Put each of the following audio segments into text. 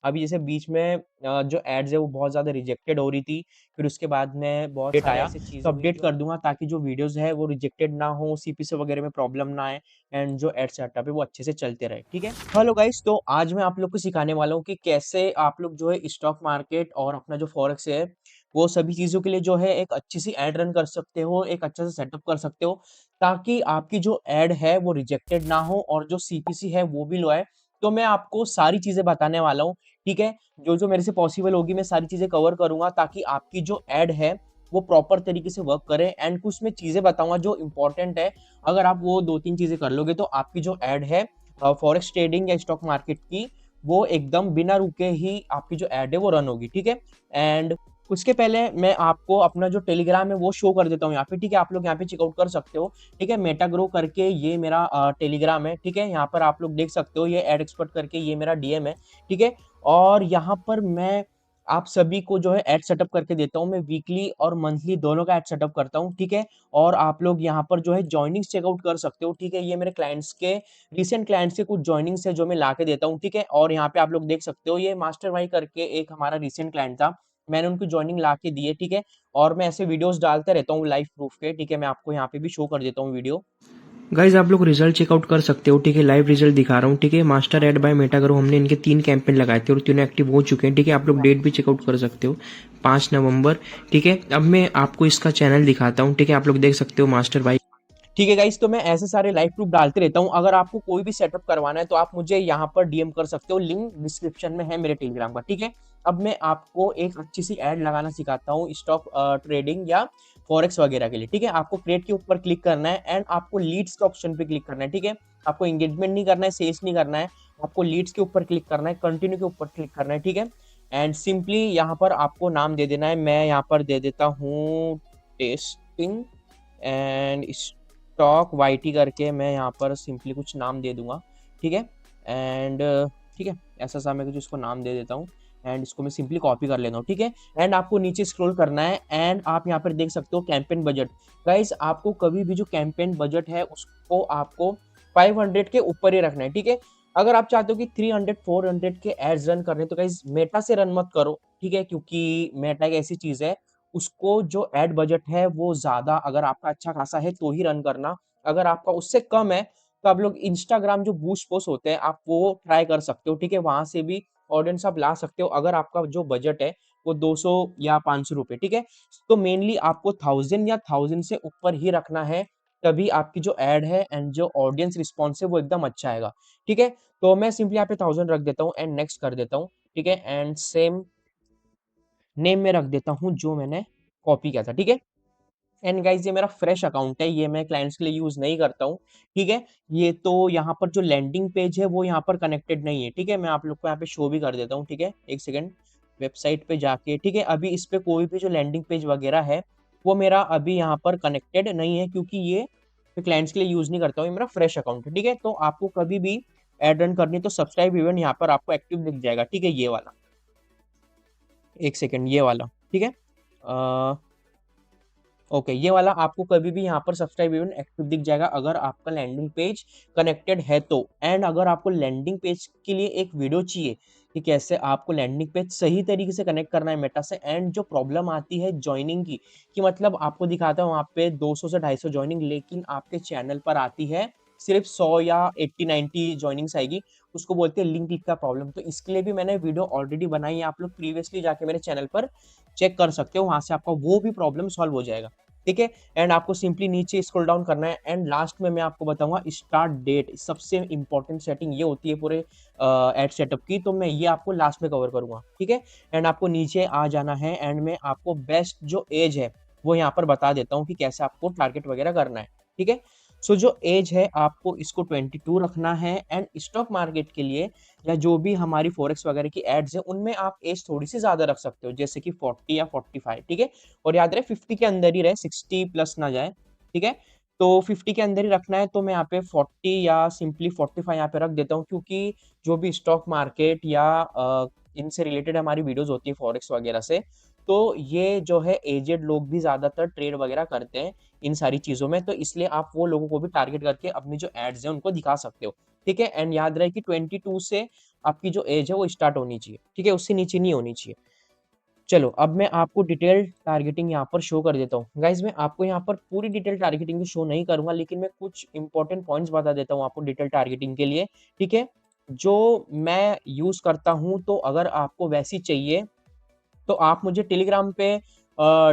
अभी जैसे बीच में जो एड्स है वो बहुत ज़्यादा रिजेक्टेड हो रही थी, फिर उसके बाद में बहुत अपडेट सारे आया ऐसी तो चीज़ें हुई अपडेट जो कर दूँगा ताकि जो वीडियोज़ है वो रिजेक्टेड ना हो, सीपीसी वगैरह में प्रॉब्लम ना आए एंड जो एड सेटअप है वो अच्छे से चलते रहे, ठीक है? हेलो गाइस, तो आज मैं आप लोग को सिखाने वाला हूँ कि कैसे आप लोग जो है स्टॉक मार्केट और अपना जो फॉरेक्स है, वो सभी चीज़ों के लिए जो है एक अच्छी सी एड रन कर सकते हो, एक अच्छा सा सेटअप कर सकते हो, ताकि आपकी जो एड है वो रिजेक्टेड ना हो और जो सीपीसी है वो भी लो आए। तो मैं आपको सारी चीज़ें बताने वाला हूँ, ठीक है? जो-जो मेरे से पॉसिबल होगी मैं सारी चीज़ें कवर करूँगा ताकि आपकी जो एड है वो प्रॉपर तरीके से वर्क करे एंड कुछ मैं चीज़ें बताऊँगा जो इम्पोर्टेंट है। अगर आप वो 2-3 चीज़ें कर लोगे तो आपकी जो एड है फॉरेक्स ट्रेडिंग या स्टॉक मार्केट की, वो एकदम बिना रुके ही आपकी जो एड है वो रन होगी, ठीक है? एंड उसके पहले मैं आपको अपना जो टेलीग्राम है वो शो कर देता हूँ यहाँ पे, ठीक है? आप लोग यहाँ पे चेकआउट कर सकते हो, ठीक है? मेटाग्रो करके ये मेरा टेलीग्राम है, ठीक है? यहाँ पर आप लोग देख सकते हो, ये एड एक्सपर्ट करके ये मेरा डीएम है, ठीक है? और यहाँ पर मैं आप सभी को जो है ऐड सेटअप करके देता हूँ। मैं वीकली और मंथली दोनों का ऐड सेटअप करता हूँ, ठीक है? और आप लोग यहाँ पर जो है जॉइनिंग्स चेकआउट कर सकते हो, ठीक है? ये मेरे क्लाइंट्स के रीसेंट क्लाइंट्स के कुछ जॉइनिंग्स है जो मैं ला के देता हूँ, ठीक है? और यहाँ पे आप लोग देख सकते हो, ये मास्टर भाई करके एक हमारा रीसेंट क्लाइंट था। मैंने उनको जॉइनिंग ला के दी है, ठीक है? और मैं ऐसे वीडियोज़ डालता रहता हूँ लाइव प्रूफ के, ठीक है? मैं आपको यहाँ पे भी शो कर देता हूँ वीडियो। गाइज आप लोग रिजल्ट चेकआउट कर सकते हो, ठीक है? लाइव रिजल्ट दिखा रहा हूँ, ठीक है? मास्टर एड बाय मेटाग्रो हमने इनके 3 कैंपेन लगाए थे और तीनों एक्टिव हो चुके हैं, ठीक है? आप लोग डेट भी चेकआउट कर सकते हो, 5 नवंबर, ठीक है? अब मैं आपको इसका चैनल दिखाता हूँ, ठीक है? आप लोग देख सकते हो मास्टर भाई, ठीक है गाइस, तो मैं ऐसे सारे लाइव प्रूफ डालते रहता हूँ। अगर आपको कोई भी सेटअप करवाना है तो आप मुझे यहाँ पर डीएम कर सकते हो, लिंक डिस्क्रिप्शन में है मेरे टेलीग्राम का, ठीक है? अब मैं आपको एक अच्छी सी ऐड लगाना सिखाता हूँ स्टॉक ट्रेडिंग या फॉरेक्स वगैरह के लिए, ठीक है? आपको क्रिएट के ऊपर क्लिक करना है एंड आपको लीड्स के ऑप्शन पे क्लिक करना है, ठीक है? आपको एंगेजमेंट नहीं करना है, सेल्स नहीं करना है, आपको लीड्स के ऊपर क्लिक करना है, कंटिन्यू के ऊपर क्लिक करना है, ठीक है? एंड सिंपली यहाँ पर आपको नाम दे देना है। मैं यहाँ पर दे देता हूँ टेस्टिंग एंड स्टॉक वाईटी करके मैं यहाँ पर सिंपली कुछ नाम दे दूंगा, ठीक है? एंड ठीक है, ऐसा सा मैं कुछ इसको नाम दे देता हूँ एंड इसको मैं सिंपली कॉपी कर लेता हूँ, ठीक है? एंड आपको नीचे स्क्रॉल करना है एंड आप यहाँ पर देख सकते हो कैंपेन बजट। गाइस, आपको कभी भी जो कैंपेन बजट है उसको आपको 500 के ऊपर ही रखना है, ठीक है? अगर आप चाहते हो कि 300 400 के एड्स रन करने तो गाइस मेटा से रन मत करो, ठीक है? क्योंकि मेटा एक ऐसी चीज है, उसको जो एड बजट है वो ज़्यादा अगर आपका अच्छा खासा है तो ही रन करना। अगर आपका उससे कम है तो आप लोग इंस्टाग्राम जो बूस्ट पोस्ट होते हैं आप वो ट्राई कर सकते हो, ठीक है? वहाँ से भी ऑडियंस आप ला सकते हो अगर आपका जो बजट है वो 200 या 500 रुपए, ठीक है? तो मेनली आपको 1000 या 1000 से ऊपर ही रखना है, तभी आपकी जो एड है एंड जो ऑडियंस रिस्पॉन्स है वो एकदम अच्छा आएगा, ठीक है? तो मैं सिंपली यहाँ पे 1000 रख देता हूँ एंड नेक्स्ट कर देता हूँ, ठीक है? एंड सेम नेम में रख देता हूँ जो मैंने कॉपी किया था, ठीक है? एंड गाइस ये मेरा फ्रेश अकाउंट है, ये मैं क्लाइंट्स के लिए यूज़ नहीं करता हूँ, ठीक है? ये तो यहाँ पर जो लैंडिंग पेज है वो यहाँ पर कनेक्टेड नहीं है, ठीक है? मैं आप लोग को यहाँ पे शो भी कर देता हूँ, ठीक है? एक सेकंड, वेबसाइट पे जाके, ठीक है? अभी इस पे कोई भी जो लैंडिंग पेज वगैरह है, वो मेरा अभी यहाँ पर कनेक्टेड नहीं है क्योंकि ये मैं क्लाइंट्स के लिए यूज़ नहीं करता हूँ, ये मेरा फ्रेश अकाउंट है, ठीक है? तो आपको कभी भी एड रन करनी है तो सब्सक्राइब इवेंट यहाँ पर आपको एक्टिव दिख जाएगा, ठीक है? ये वाला, एक सेकंड, ये वाला, ठीक है? ओके, ये वाला आपको कभी भी यहाँ पर सब्सक्राइब इवेंट एक्टिव दिख जाएगा अगर आपका लैंडिंग पेज कनेक्टेड है तो। एंड अगर आपको लैंडिंग पेज के लिए एक वीडियो चाहिए कि कैसे आपको लैंडिंग पेज सही तरीके से कनेक्ट करना है मेटा से, एंड जो प्रॉब्लम आती है ज्वाइनिंग की, कि मतलब आपको दिखाता है वहाँ पे 200 से 250 ज्वाइनिंग, लेकिन आपके चैनल पर आती है सिर्फ 100 या 80-90 ज्वाइनिंग्स आएगी, उसको बोलते हैं लिंक क्लिक का प्रॉब्लम। तो इसके लिए भी मैंने वीडियो ऑलरेडी बनाई है, आप लोग प्रीवियसली जाके मेरे चैनल पर चेक कर सकते हो, वहां से आपका वो भी प्रॉब्लम सॉल्व हो जाएगा, ठीक है? एंड आपको सिंपली नीचे स्क्रॉल डाउन करना है एंड लास्ट में मैं आपको बताऊंगा स्टार्ट डेट। सबसे इंपॉर्टेंट सेटिंग ये होती है पूरे एड सेटअप की, तो मैं ये आपको लास्ट में कवर करूंगा, ठीक है? एंड आपको नीचे आ जाना है एंड मैं आपको बेस्ट जो एज है वो यहाँ पर बता देता हूँ कि कैसे आपको टारगेट वगैरह करना है, ठीक है? सो जो एज है आपको इसको 22 रखना है एंड स्टॉक मार्केट के लिए या जो भी हमारी फॉरेक्स वगैरह की एड्स है उनमें आप एज थोड़ी सी ज्यादा रख सकते हो, जैसे कि 40 या 45, ठीक है? और याद रहे 50 के अंदर ही रहे, 60 प्लस ना जाए, ठीक है? तो 50 के अंदर ही रखना है, तो मैं यहाँ पे 40 या सिंपली 45 यहाँ पे रख देता हूँ, क्योंकि जो भी स्टॉक मार्केट या इनसे रिलेटेड हमारी वीडियोस होती है फॉरेक्स वगैरह से, तो ये जो है एजेड लोग भी ज्यादातर ट्रेड वगैरह करते हैं इन सारी चीजों में, तो इसलिए आप वो लोगों को भी टारगेट करके अपनी जो एड्स है उनको दिखा सकते हो, ठीक है? एंड याद रहे कि 22 से आपकी जो एज है वो स्टार्ट होनी चाहिए, ठीक है? उससे नीचे नहीं होनी चाहिए। चलो, अब मैं आपको डिटेल टारगेटिंग यहाँ पर शो कर देता हूँ। गाइज़ मैं आपको यहाँ पर पूरी डिटेल टारगेटिंग तो शो नहीं करूँगा, लेकिन मैं कुछ इंपॉर्टेंट पॉइंट्स बता देता हूँ आपको डिटेल टारगेटिंग के लिए, ठीक है? जो मैं यूज़ करता हूँ, तो अगर आपको वैसी चाहिए तो आप मुझे टेलीग्राम पे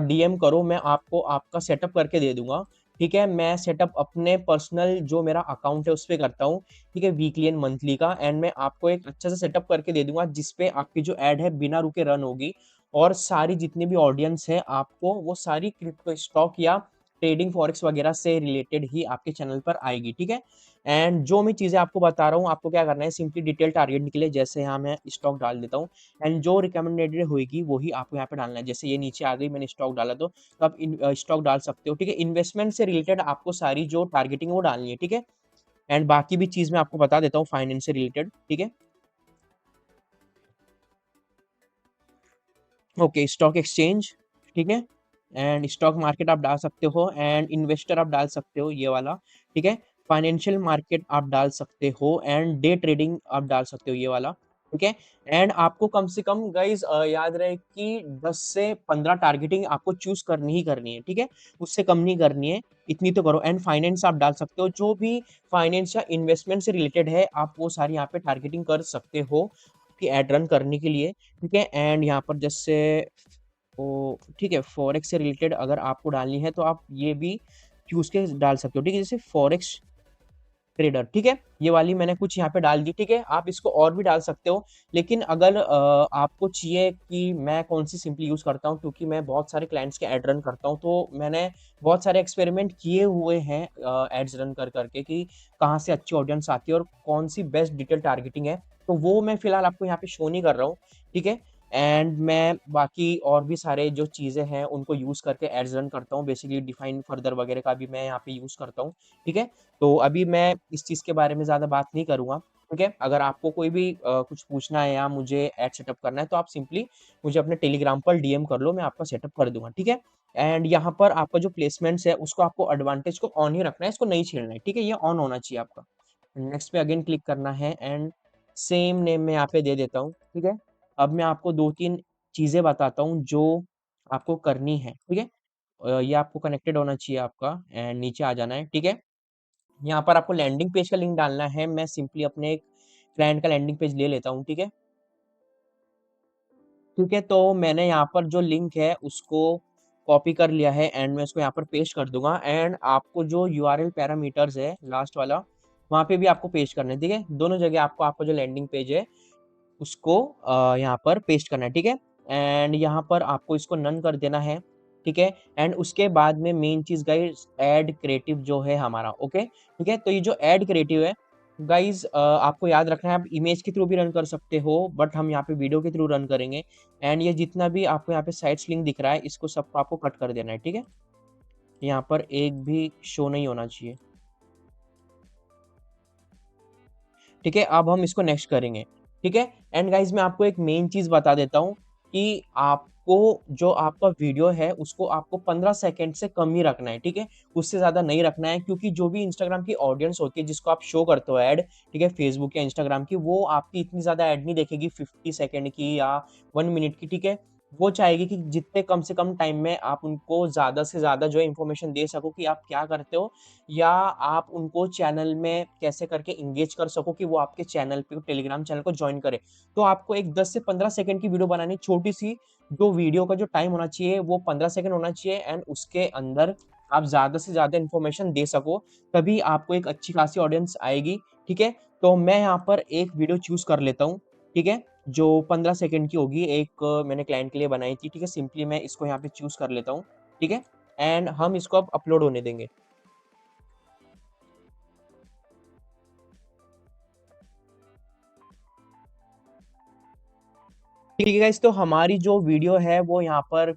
डीएम करो, मैं आपको आपका सेटअप करके दे दूँगा, ठीक है? मैं सेटअप अपने पर्सनल जो मेरा अकाउंट है उस पे करता हूँ, ठीक है? वीकली एंड मंथली का, एंड मैं आपको एक अच्छा सा सेटअप करके दे दूँगा जिस पे आपकी जो ऐड है बिना रुके रन होगी, और सारी जितनी भी ऑडियंस है आपको वो सारी क्रिप्टो स्टॉक या ट्रेडिंग फॉरेक्स वगैरह से रिलेटेड ही आपके चैनल पर आएगी, ठीक है? एंड जो मैं चीज़ें आपको बता रहा हूँ, आपको क्या करना है, सिंपली डिटेल टारगेट के लिए जैसे यहाँ मैं स्टॉक डाल देता हूँ, एंड जो रिकमेंडेड होएगी वही आपको यहाँ पे डालना है। जैसे ये नीचे आ गई, मैंने स्टॉक डाला, तो आप स्टॉक डाल सकते हो, ठीक है? इन्वेस्टमेंट से रिलेटेड आपको सारी जो टारगेटिंग है वो डालनी है, ठीक है? एंड बाकी भी चीज़ मैं आपको बता देता हूँ फाइनेंस से रिलेटेड, ठीक है? ओके, स्टॉक एक्सचेंज, ठीक है? एंड स्टॉक मार्केट आप डाल सकते हो, एंड इन्वेस्टर आप डाल सकते हो ये वाला, ठीक है? फाइनेंशियल मार्केट आप डाल सकते हो, एंड डे ट्रेडिंग आप डाल सकते हो ये वाला, ठीक है? एंड आपको कम से कम गाइज़ याद रहे कि 10 से 15 टारगेटिंग आपको चूज़ करनी ही करनी है, ठीक है? उससे कम नहीं करनी है, इतनी तो करो, एंड फाइनेंस आप डाल सकते हो, जो भी फाइनेंस या इन्वेस्टमेंट से रिलेटेड है, आप वो सारी यहाँ पे टारगेटिंग कर सकते हो, कि एड रन करने के लिए, ठीक है? एंड यहाँ पर जैसे ओ ठीक है, फॉरेक्स से रिलेटेड अगर आपको डालनी है तो आप ये भी चूज़ के डाल सकते हो, ठीक है? जैसे फॉरेक्स ट्रेडर, ठीक है? ये वाली मैंने कुछ यहाँ पे डाल दी, ठीक है? आप इसको और भी डाल सकते हो, लेकिन अगर आपको चाहिए कि मैं कौन-सी सिंपली यूज़ करता हूँ, क्योंकि मैं बहुत सारे क्लाइंट्स के एड रन करता हूँ, तो मैंने बहुत सारे एक्सपेरिमेंट किए हुए हैं एड्स रन कर के कि कहाँ से अच्छी ऑडियंस आती है और कौन-सी बेस्ट डिटेल टारगेटिंग है, तो वो मैं फिलहाल आपको यहाँ पे शो नहीं कर रहा हूँ, ठीक है? एंड मैं बाकी और भी सारे जो चीज़ें हैं, उनको यूज़ करके एड्स रन करता हूँ, बेसिकली डिफाइन फर्दर वगैरह का भी मैं यहाँ पे यूज़ करता हूँ, ठीक है? तो अभी मैं इस चीज़ के बारे में ज़्यादा बात नहीं करूँगा, ठीक है? अगर आपको कोई भी कुछ पूछना है या मुझे ऐड सेटअप करना है, तो आप सिंपली मुझे अपने टेलीग्राम पर डीएम कर लो, मैं आपका सेटअप कर दूँगा, ठीक है? एंड यहाँ पर आपका जो प्लेसमेंट्स है, उसको आपको एडवांटेज को ऑन ही रखना है, इसको नहीं छेड़ना है, ठीक है? ये ऑन होना चाहिए आपका। नेक्स्ट पे अगेन क्लिक करना है, एंड सेम नेम मैं यहाँ पे दे देता हूँ, ठीक है? अब मैं आपको 2-3 चीज़ें बताता हूँ, जो आपको करनी है, ठीक है? ये आपको कनेक्टेड होना चाहिए आपका, एंड नीचे आ जाना है, ठीक है? यहाँ पर आपको लैंडिंग पेज का लिंक डालना है। मैं सिंपली अपने एक क्लाइंट का लैंडिंग पेज ले लेता हूँ, ठीक है? ठीक है, तो मैंने यहाँ पर जो लिंक है उसको कॉपी कर लिया है, एंड मैं उसको यहाँ पर पेस्ट कर दूँगा, एंड आपको जो यूआरएल पैरामीटर्स है लास्ट वाला, वहाँ पे भी आपको पेस्ट करना है, ठीक है? दोनों जगह आपको आपका जो लैंडिंग पेज है उसको यहाँ पर पेस्ट करना है, ठीक है? एंड यहाँ पर आपको इसको नन कर देना है, ठीक है? एंड उसके बाद में मेन चीज़ गाइज़ ऐड क्रिएटिव जो है हमारा, ओके? ठीक है? तो ये जो ऐड क्रिएटिव है गाइज़ आपको याद रखना है, आप इमेज के थ्रू भी रन कर सकते हो, बट हम यहाँ पे वीडियो के थ्रू रन करेंगे, एंड ये जितना भी आपको यहाँ पे साइट्स लिंक दिख रहा है, इसको सबको आपको कट कर देना है, ठीक है? यहाँ पर एक भी शो नहीं होना चाहिए। ठीक है, अब हम इसको नेक्स्ट करेंगे, ठीक है? एंड गाइज़ मैं आपको एक मेन चीज़ बता देता हूँ कि आपको जो आपका वीडियो है उसको आपको 15 सेकंड से कम ही रखना है, ठीक है? उससे ज़्यादा नहीं रखना है, क्योंकि जो भी इंस्टाग्राम की ऑडियंस होती है जिसको आप शो करते हो ऐड, ठीक है? फेसबुक या इंस्टाग्राम की, वो आपकी इतनी ज़्यादा ऐड नहीं देखेगी 50 सेकंड की या 1 मिनट की, ठीक है? वो चाहेगी कि जितने कम से कम टाइम में आप उनको ज़्यादा से ज़्यादा जो है इन्फॉर्मेशन दे सको कि आप क्या करते हो, या आप उनको चैनल में कैसे करके एंगेज कर सको कि वो आपके चैनल पे टेलीग्राम चैनल को जॉइन करे। तो आपको एक 10 से 15 सेकंड की वीडियो बनानी, छोटी-सी, जो वीडियो का जो टाइम होना चाहिए वो 15 सेकंड होना चाहिए, एंड उसके अंदर आप ज़्यादा से ज़्यादा इन्फॉर्मेशन दे सको, तभी आपको एक अच्छी खासी ऑडियंस आएगी, ठीक है? तो मैं यहाँ पर एक वीडियो चूज़ कर लेता हूँ, ठीक है? जो 15 सेकंड की होगी, एक मैंने क्लाइंट के लिए बनाई थी, ठीक है? सिंपली मैं इसको यहाँ पे चूज़ कर लेता हूँ, ठीक है? एंड हम इसको अब अपलोड होने देंगे। ठीक है गाइस, तो हमारी जो वीडियो है वो यहाँ पर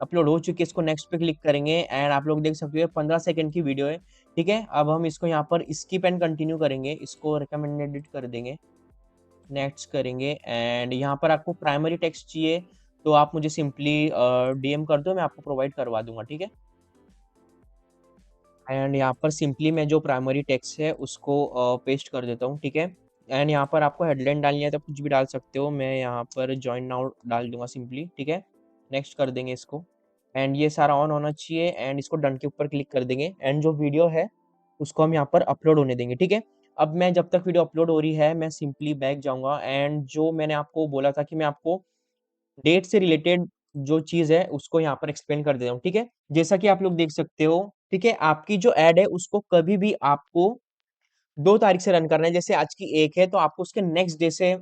अपलोड हो चुकी है। इसको नेक्स्ट पे क्लिक करेंगे, एंड आप लोग देख सकते हो 15 सेकंड की वीडियो है, ठीक है? अब हम इसको यहाँ पर स्किप एंड कंटिन्यू करेंगे, इसको रिकमेंडेड कर देंगे, नेक्स्ट करेंगे, एंड यहाँ पर आपको प्राइमरी टेक्स्ट चाहिए, तो आप मुझे सिंपली डीएम कर दो, मैं आपको प्रोवाइड करवा दूंगा, ठीक है? एंड यहाँ पर सिंपली मैं जो प्राइमरी टेक्स्ट है उसको पेस्ट कर देता हूँ, ठीक है? एंड यहाँ पर आपको हेडलाइन डालनी है तो कुछ भी डाल सकते हो। मैं यहाँ पर जॉइन नाउ डाल दूंगा सिंपली, ठीक है। नेक्स्ट कर देंगे इसको, एंड ये सारा ऑन होना चाहिए, एंड इसको डन के ऊपर क्लिक कर देंगे, एंड जो वीडियो है उसको हम यहाँ पर अपलोड होने देंगे, ठीक है। अब मैं जब तक वीडियो अपलोड हो रही है मैं सिंपली बैक जाऊंगा, एंड जो मैंने आपको बोला था कि मैं आपको डेट से रिलेटेड जो चीज़ है उसको यहाँ पर एक्सप्लेन कर देता हूँ, ठीक है। जैसा कि आप लोग देख सकते हो, ठीक है, आपकी जो एड है उसको कभी भी आपको 2 तारीख से रन करना है। जैसे आज की 1 है तो आपको उसके नेक्स्ट डे से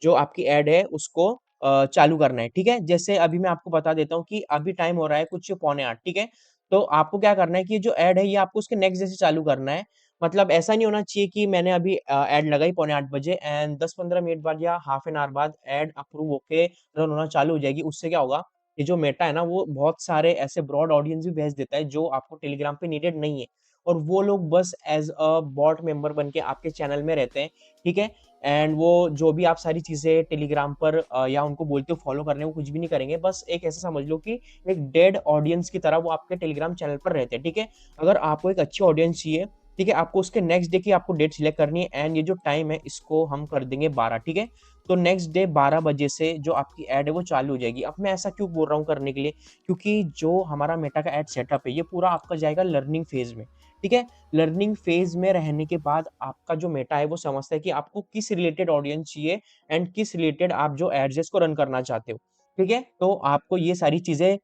जो आपकी ऐड है उसको चालू करना है, ठीक है? जैसे अभी मैं आपको बता देता हूँ कि अभी टाइम हो रहा है कुछ पौने 8, ठीक है? तो आपको क्या करना है कि जो ऐड है ये आपको उसके नेक्स्ट डे से चालू करना है। मतलब ऐसा नहीं होना चाहिए कि मैंने अभी ऐड लगाई पौने 8 बजे एंड 10-15 मिनट बाद या हाफ एन आवर बाद ऐड अप्रूव होके रन होना चालू हो जाएगी। उससे क्या होगा, ये जो मेटा है ना वो बहुत सारे ऐसे ब्रॉड ऑडियंस भी भेज देता है जो आपको टेलीग्राम पे नीडेड नहीं है। और वो लोग बस एज अ बॉट मेंबर बन के आपके चैनल में रहते हैं, ठीक है। एंड वो जो भी आप सारी चीजें टेलीग्राम पर या उनको बोलते हो फॉलो करने, वो कुछ भी नहीं करेंगे। बस एक ऐसा समझ लो कि एक डेड ऑडियंस की तरह वो आपके टेलीग्राम चैनल पर रहते हैं, ठीक है। अगर आपको एक अच्छी ऑडियंस चाहिए, ठीक है, आपको उसके नेक्स्ट डे की आपको डेट सिलेक्ट करनी है, एंड ये जो टाइम है इसको हम कर देंगे 12, ठीक है। तो नेक्स्ट डे 12 बजे से जो आपकी एड है वो चालू हो जाएगी। अब मैं ऐसा क्यों बोल रहा हूँ करने के लिए, क्योंकि जो हमारा मेटा का एड सेटअप है ये पूरा आपका जाएगा लर्निंग फेज में, ठीक है। लर्निंग फेज में रहने के बाद आपका जो मेटा है वो समझता है कि आपको किस रिलेटेड ऑडियंस चाहिए एंड किस रिलेटेड आप जो एड्स को रन करना चाहते हो, ठीक है। तो आपको ये सारी चीजें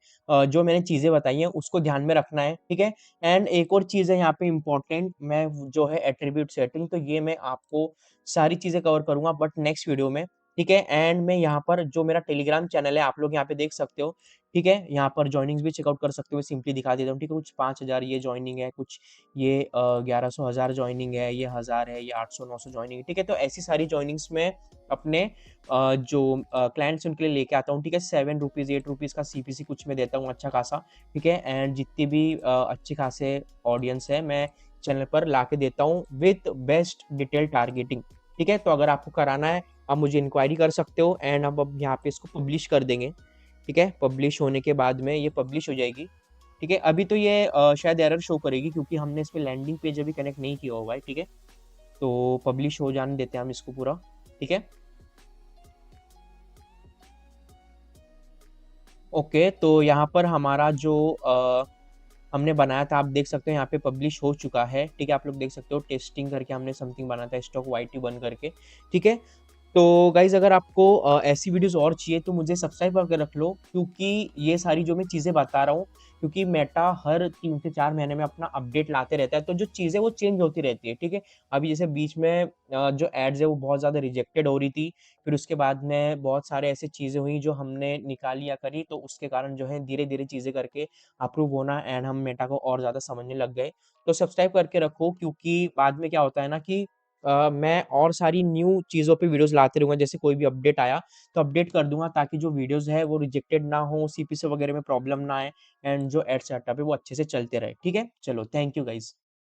जो मैंने चीजें बताई हैं उसको ध्यान में रखना है, ठीक है। एंड एक और चीज है यहाँ पे इंपॉर्टेंट, मैं जो है एट्रीब्यूट सेटिंग, तो ये मैं आपको सारी चीजें कवर करूंगा बट नेक्स्ट वीडियो में, ठीक है। एंड मैं यहाँ पर जो मेरा टेलीग्राम चैनल है आप लोग यहाँ पे देख सकते हो, ठीक है। यहाँ पर जॉइनिंग्स भी चेकआउट कर सकते हो, सिंपली दिखा देता हूँ, ठीक है। कुछ 5,000 ये जॉइनिंग है, कुछ ये 1100 1000 जॉइनिंग है, ये 1000 है, ये 800 900 जॉइनिंग है, ठीक है। तो ऐसी सारी जॉइनिंग्स में अपने जो क्लाइंट्स उनके लिए लेके आता हूँ, ठीक है। 7 रुपीज 8 रुपीज का सीपीसी कुछ में देता हूँ अच्छा खासा, ठीक है। एंड जितनी भी अच्छे खासे ऑडियंस है मैं चैनल पर ला के देता हूँ विथ बेस्ट डिटेल टारगेटिंग, ठीक है। तो अगर आपको कराना है आप मुझे इंक्वायरी कर सकते हो, एंड अब यहाँ पे इसको पब्लिश कर देंगे, ठीक है। पब्लिश होने के बाद में ये पब्लिश हो जाएगी, ठीक है। अभी तो ये शायद एरर शो करेगी क्योंकि हमने इस पे लैंडिंग पेज अभी कनेक्ट नहीं किया हुआ है, ठीक है। तो पब्लिश हो जाने देते हैं हम इसको पूरा, ठीक है। ओके, तो यहाँ पर हमारा जो हमने बनाया था आप देख सकते हो यहाँ पे पब्लिश हो चुका है, ठीक है। आप लोग देख सकते हो टेस्टिंग करके हमने समथिंग बनाया था स्टॉक वाईटी बन करके, ठीक है। तो गाइज अगर आपको ऐसी वीडियोस और चाहिए तो मुझे सब्सक्राइब करके रख लो, क्योंकि ये सारी जो मैं चीज़ें बता रहा हूँ, क्योंकि मेटा हर 3 से 4 महीने में अपना अपडेट लाते रहता है, तो जो चीज़ें वो चेंज होती रहती है, ठीक है। अभी जैसे बीच में जो एड्स है वो बहुत ज़्यादा रिजेक्टेड हो रही थी, फिर उसके बाद में बहुत सारे ऐसी चीज़ें हुई जो हमने निकाली या करी, तो उसके कारण जो है धीरे धीरे चीज़ें करके अप्रूव होना एंड हम मेटा को और ज़्यादा समझने लग गए। तो सब्सक्राइब करके रखो, क्योंकि बाद में क्या होता है ना कि मैं और सारी न्यू चीज़ों पे वीडियोस लाते रहूँगा। जैसे कोई भी अपडेट आया तो अपडेट कर दूँगा, ताकि जो वीडियोस है वो रिजेक्टेड ना हो, सीपीसी वगैरह में प्रॉब्लम ना आए, एंड जो एड सेटअप है वो अच्छे से चलते रहे, ठीक है? चलो थैंक यू गाइज़।